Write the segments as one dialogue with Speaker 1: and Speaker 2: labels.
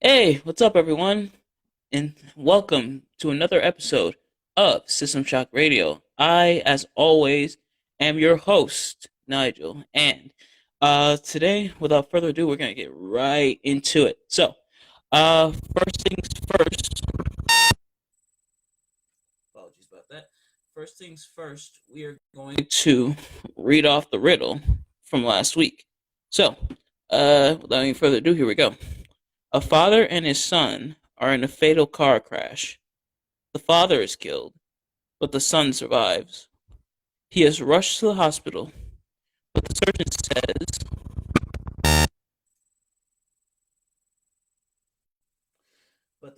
Speaker 1: Hey, what's up, everyone? And welcome to another episode of System Shock Radio. I, as always, am your host, Nigel. And today, without further ado, we're going to get right into it. First things first, apologies about that. First things first, we are going to read off the riddle from last week. So, without any further ado, here we go. A father and his son are in a fatal car crash. The father is killed, but the son survives. He is rushed to the hospital, but the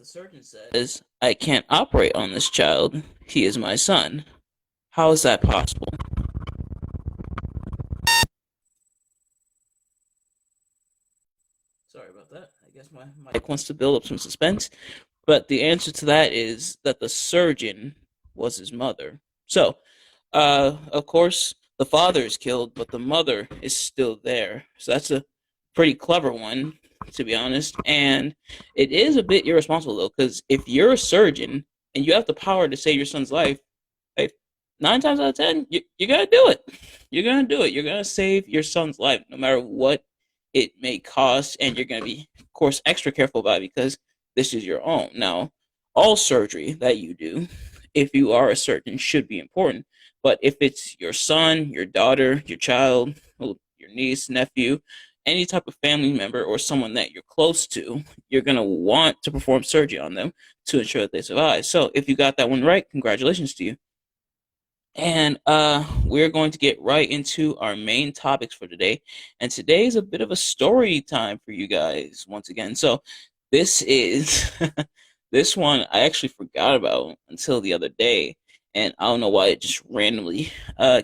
Speaker 1: surgeon says, I can't operate on this child. He is my son. How is that possible? Sorry about that. I guess my mic wants to build up some suspense. But the answer to that is that the surgeon was his mother. Of course, the father is killed, but the mother is still there. So that's a pretty clever one, to be honest. And it is a bit irresponsible, though, because if you're a surgeon and you have the power to save your son's life, like, 9 times out of 10, you're going to do it. You're going to do it. You're going to save your son's life, no matter what it may cost. And you're going to be, of course, extra careful about it because this is your own. Now, all surgery that you do, if you are a surgeon, should be important. But if it's your son, your daughter, your child, your niece, nephew, any type of family member or someone that you're close to, you're going to want to perform surgery on them to ensure that they survive. So if you got that one right, congratulations to you. And we're going to get right into our main topics for today. And today is a bit of a story time for you guys once again. So this is this one I actually forgot about until the other day, and I don't know why it just randomly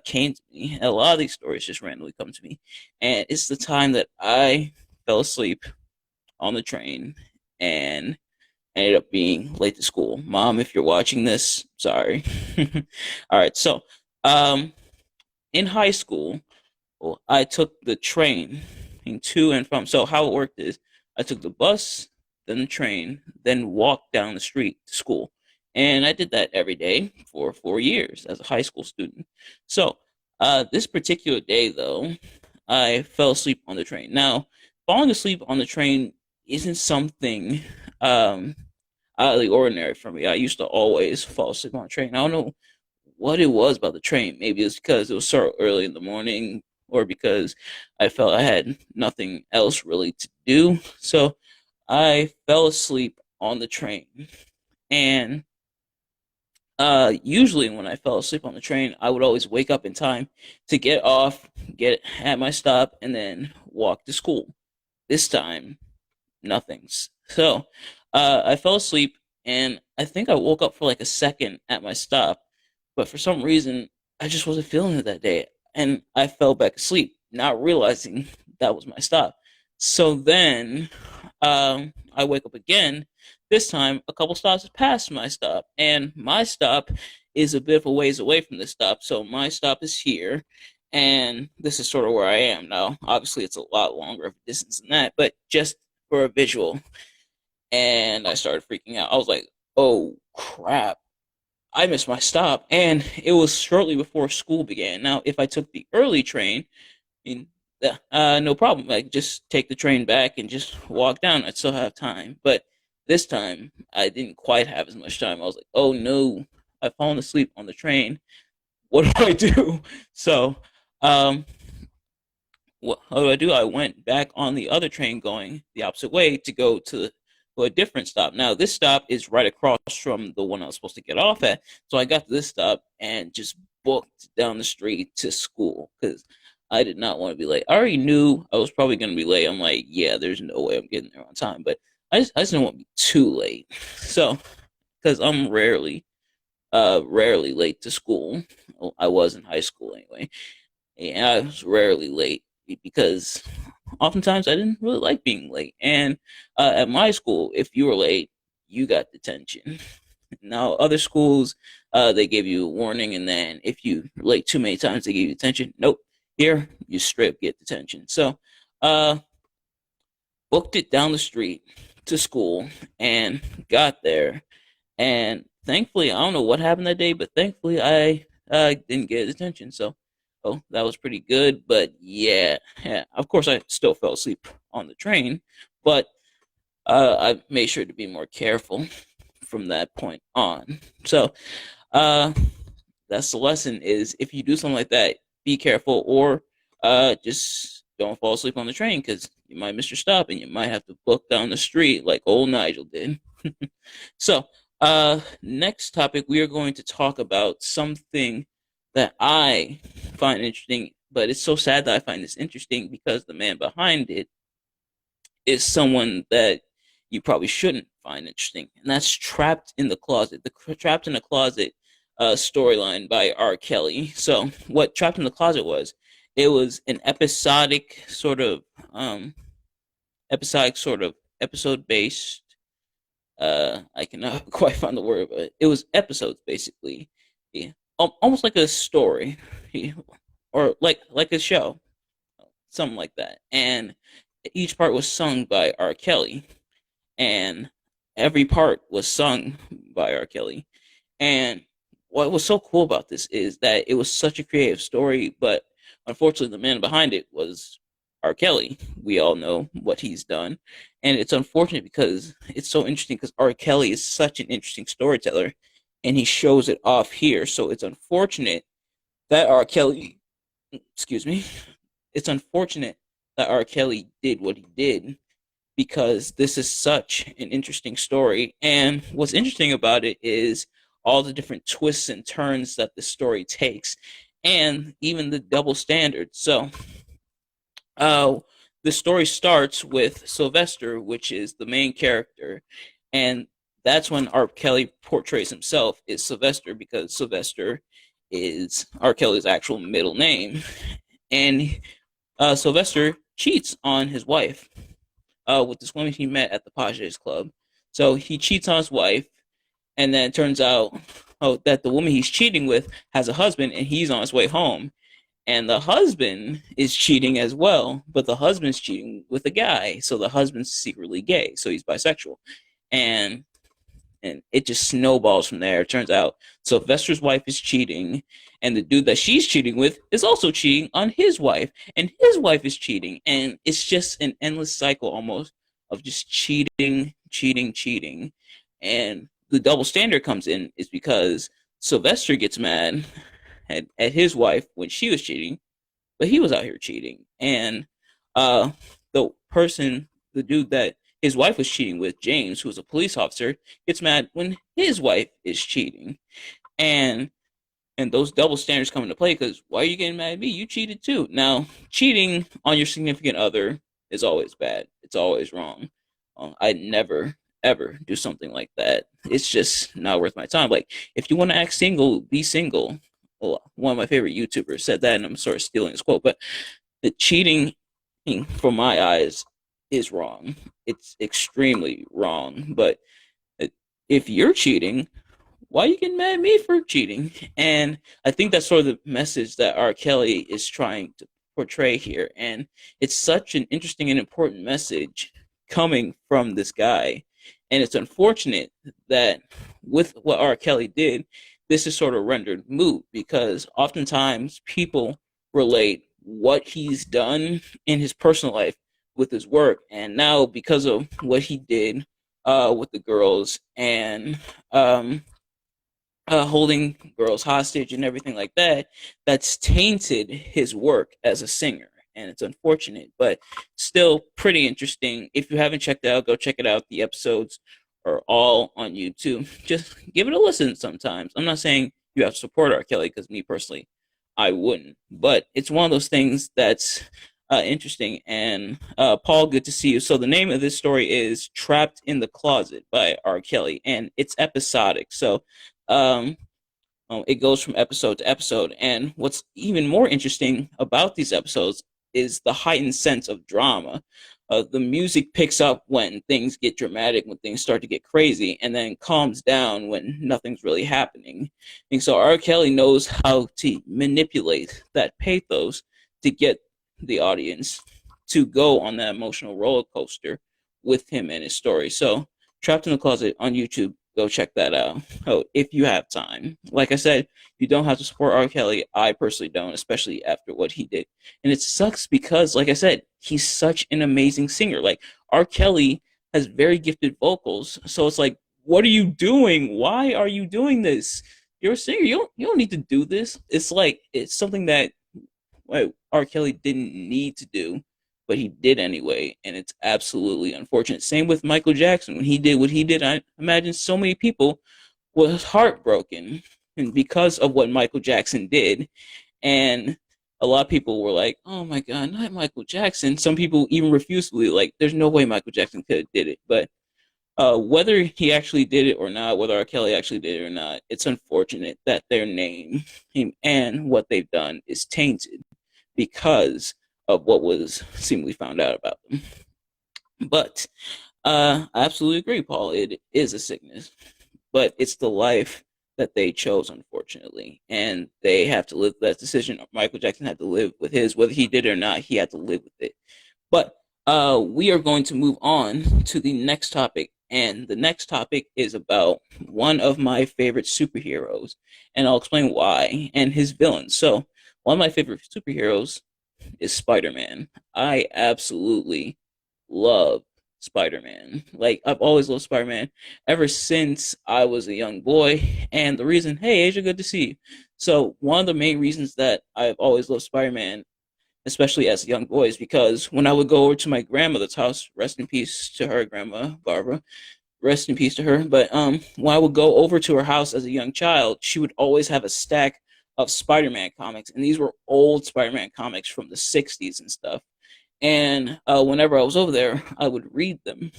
Speaker 1: came to me. And a lot of these stories just randomly come to me, and it's the time that I fell asleep on the train and ended up being late to school. Mom, if you're watching this, sorry. All right, so um, in high school, well, I took the train to and from. So how it worked is I took the bus, then the train, then walked down the street to school. And I did that every day for 4 years as a high school student. So this particular day, though, I fell asleep on the train. Now, falling asleep on the train isn't something um, out of the ordinary for me. I used to always fall asleep on a train. I don't know what it was about the train. Maybe it's because it was so early in the morning, or because I felt I had nothing else really to do. So I fell asleep on the train. And usually when I fell asleep on the train, I would always wake up in time to get off, get at my stop, and then walk to school. This time, nothing's. So I fell asleep, and I think I woke up for like a second at my stop, but for some reason, I just wasn't feeling it that day, and I fell back asleep, not realizing that was my stop. So then I wake up again. This time, a couple stops past my stop, and my stop is a bit of a ways away from this stop. So my stop is here, and this is sort of where I am now. Obviously, it's a lot longer of a distance than that, but just for a visual. And I started freaking out. I was like, "Oh crap! I missed my stop," and it was shortly before school began. Now, if I took the early train, I mean, no problem. I could just take the train back and just walk down. I'd still have time. But this time, I didn't quite have as much time. I was like, "Oh no, I've fallen asleep on the train. What do I do?" So, um, how do I do? I went back on the other train going the opposite way to go to a different stop. Now, this stop is right across from the one I was supposed to get off at. So I got to this stop and just booked down the street to school because I did not want to be late. I already knew I was probably going to be late. I'm like, yeah, there's no way I'm getting there on time. But I just didn't want to be too late. So, because I'm rarely late to school. I was in high school anyway. And I was rarely late because oftentimes I didn't really like being late. And at my school, if you were late, you got detention. Now, other schools, they give you a warning, and then if you are late too many times, they give you detention. Nope. Here, you straight get detention. So, booked it down the street to school and got there. And thankfully, I don't know what happened that day, but thankfully I didn't get his attention. So, oh, that was pretty good. But yeah, of course, I still fell asleep on the train, but I made sure to be more careful from that point on. So, uh, that's the lesson: is if you do something like that, be careful, or just don't fall asleep on the train because you might miss your stop and you might have to book down the street like old Nigel did. So, next topic, we are going to talk about something that I find interesting, but it's so sad that I find this interesting because the man behind it is someone that you probably shouldn't find interesting, and that's Trapped in the Closet. The Trapped in the Closet storyline by R. Kelly. So, what Trapped in the Closet was, it was an episodic sort of episode based. I cannot quite find the word, but it was episodes basically. Yeah. Almost like a story, or like a show, something like that. And each part was sung by R. Kelly, and every part was sung by R. Kelly. And what was so cool about this is that it was such a creative story, but unfortunately, the man behind it was R. Kelly. We all know what he's done. And it's unfortunate because it's so interesting because R. Kelly is such an interesting storyteller and he shows it off here. So it's unfortunate that R. Kelly, excuse me, it's unfortunate that R. Kelly did what he did because this is such an interesting story. And what's interesting about it is all the different twists and turns that the story takes, and even the double standard. So, the story starts with Sylvester, which is the main character, and that's when R. Kelly portrays himself is Sylvester because Sylvester is R. Kelly's actual middle name, and Sylvester cheats on his wife with this woman he met at the Pages Club. So he cheats on his wife, and then it turns out that the woman he's cheating with has a husband, and he's on his way home. And the husband is cheating as well, but the husband's cheating with a guy, so the husband's secretly gay, so he's bisexual, and it just snowballs from there. It turns out Sylvester's wife is cheating, and the dude that she's cheating with is also cheating on his wife, and his wife is cheating, and it's just an endless cycle almost of just cheating, cheating, cheating. And the double standard comes in is because Sylvester gets mad at his wife when she was cheating, but he was out here cheating. And the dude that his wife was cheating with, James, who was a police officer, gets mad when his wife is cheating. And those double standards come into play because why are you getting mad at me? You cheated too. Now, cheating on your significant other is always bad. It's always wrong. I'd never ever do something like that. It's just not worth my time. Like, if you want to act single, be single. Well, one of my favorite YouTubers said that, and I'm sort of stealing his quote, but the cheating, from my eyes, is wrong. It's extremely wrong. But if you're cheating, why are you getting mad at me for cheating? And I think that's sort of the message that R. Kelly is trying to portray here. And it's such an interesting and important message coming from this guy. And it's unfortunate that with what R. Kelly did, this is sort of rendered moot because oftentimes people relate what he's done in his personal life with his work. And now, because of what he did with the girls and holding girls hostage and everything like that, that's tainted his work as a singer. And it's unfortunate, but still pretty interesting. If you haven't checked it out, go check it out. The episodes are all on YouTube. Just give it a listen sometimes. I'm not saying you have to support R. Kelly because me personally, I wouldn't. But it's one of those things that's interesting. And Paul, good to see you. So the name of this story is Trapped in the Closet by R. Kelly, and it's episodic. So it goes from episode to episode. And what's even more interesting about these episodes is the heightened sense of drama. The music picks up when things get dramatic, when things start to get crazy, and then calms down when nothing's really happening. And so R. Kelly knows how to manipulate that pathos to get the audience to go on that emotional roller coaster with him and his story. So, Trapped in the Closet on YouTube, go check that out. Oh, if you have time. Like I said, you don't have to support R. Kelly. I personally don't, especially after what he did. And it sucks because, like I said, he's such an amazing singer. Like, R. Kelly has very gifted vocals. So it's like, what are you doing? Why are you doing this? You're a singer. You don't need to do this. It's like it's something that R. Kelly didn't need to do, but he did anyway, and it's absolutely unfortunate. Same with Michael Jackson. When he did what he did, I imagine so many people was heartbroken and because of what Michael Jackson did. And a lot of people were like, "Oh my God, not Michael Jackson." Some people even refused to believe, like, "There's no way Michael Jackson could have did it." But whether he actually did it or not, whether R. Kelly actually did it or not, it's unfortunate that their name and what they've done is tainted because of what was seemingly found out about them. But I absolutely agree, Paul. It is a sickness, but it's the life that they chose, unfortunately, and they have to live with that decision. Michael Jackson had to live with his, whether he did it or not. He had to live with it. But we are going to move on to the next topic, and the next topic is about one of my favorite superheroes, and I'll explain why, and his villains. So, one of my favorite superheroes is Spider-Man. I absolutely love Spider-Man. Like, I've always loved Spider-Man ever since I was a young boy. And the reason, hey, Asia, good to see you. So, one of the main reasons that I've always loved Spider-Man, especially as a young boy, is because when I would go over to my grandmother's house, rest in peace to her, Grandma Barbara, rest in peace to her. But when I would go over to her house as a young child, she would always have a stack of Spider-Man comics, and these were old Spider-Man comics from the '60s and stuff. And whenever I was over there, I would read them,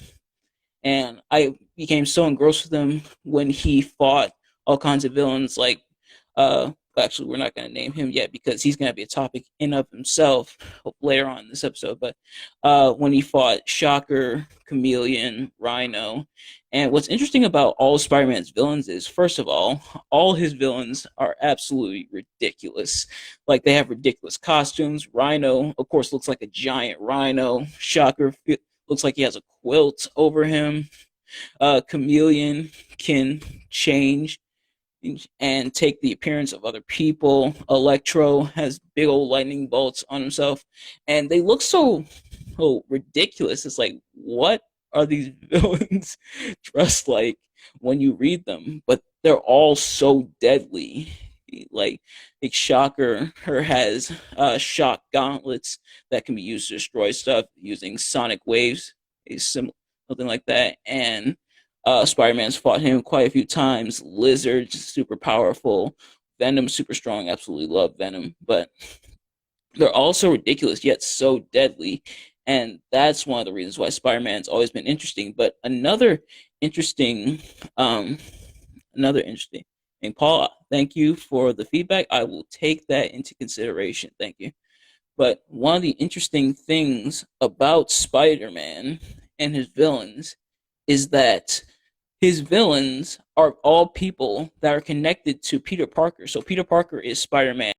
Speaker 1: and I became so engrossed with him when he fought all kinds of villains. Like, actually, we're not going to name him yet because he's going to be a topic in of himself later on in this episode. But when he fought Shocker, Chameleon, Rhino, and what's interesting about all Spider-Man's villains is, first of all his villains are absolutely ridiculous. Like, they have ridiculous costumes. Rhino, of course, looks like a giant rhino. Shocker looks like he has a quilt over him. Chameleon can change and take the appearance of other people. Electro has big old lightning bolts on himself, and they look so ridiculous. It's like, what are these villains dressed like when you read them? But they're all so deadly. Like Shocker has shock gauntlets that can be used to destroy stuff using sonic waves, something like that. And Spider-Man's fought him quite a few times. Lizard, super powerful. Venom, super strong. Absolutely love Venom. But they're also ridiculous, yet so deadly. And that's one of the reasons why Spider-Man's always been interesting. But interesting, another interesting. And Paul, thank you for the feedback. I will take that into consideration. Thank you. But one of the interesting things about Spider-Man and his villains is that his villains are all people that are connected to Peter Parker. So Peter Parker is Spider-Man.